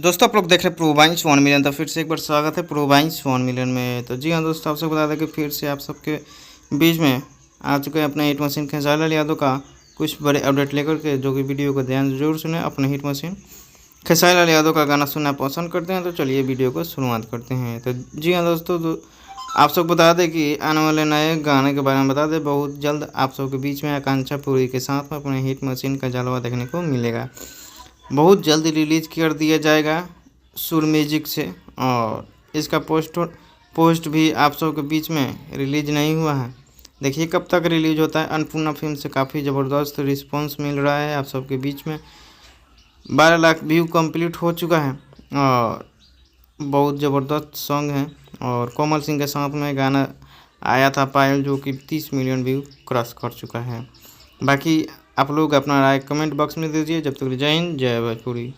दोस्तों आप लोग देख रहे हैं प्रोवाइंस 1 मिलियन। तो फिर से एक बार स्वागत है प्रोवाइंस 1 मिलियन में। तो जी हाँ दोस्तों, आप सबको बता दें कि फिर से आप सबके बीच में आ चुके हैं अपने हिट मशीन खेसारी लाल यादव का कुछ बड़े अपडेट लेकर के, जो कि वीडियो को ध्यान से जरूर सुने। अपने हिट मशीन खेसारी लाल यादव का गाना सुनना पसंद करते हैं तो चलिए वीडियो को शुरुआत करते हैं। तो जी हाँ दोस्तों, आप सबको बता दें कि आने वाले नए गाने के बारे में बता दें। बहुत जल्द आप सबके बीच में आकांक्षा पूरी के साथ में अपने हिट मशीन का जलवा देखने को मिलेगा। बहुत जल्द रिलीज़ कर दिया जाएगा सुर म्यूजिक से, और इसका पोस्ट भी आप सबके बीच में रिलीज नहीं हुआ है। देखिए कब तक रिलीज होता है। अन्नपूर्णा फिल्म से काफ़ी ज़बरदस्त रिस्पांस मिल रहा है आप सबके बीच में। 12 लाख व्यू कंप्लीट हो चुका है और बहुत ज़बरदस्त सॉन्ग है। और कोमल सिंह के साथ में गाना आया था पायल, जो कि 30 मिलियन व्यू क्रॉस कर चुका है। बाकी आप लोग अपना राय कमेंट बॉक्स में दीजिए। जब तक जय हिंद जय भोजपुरी।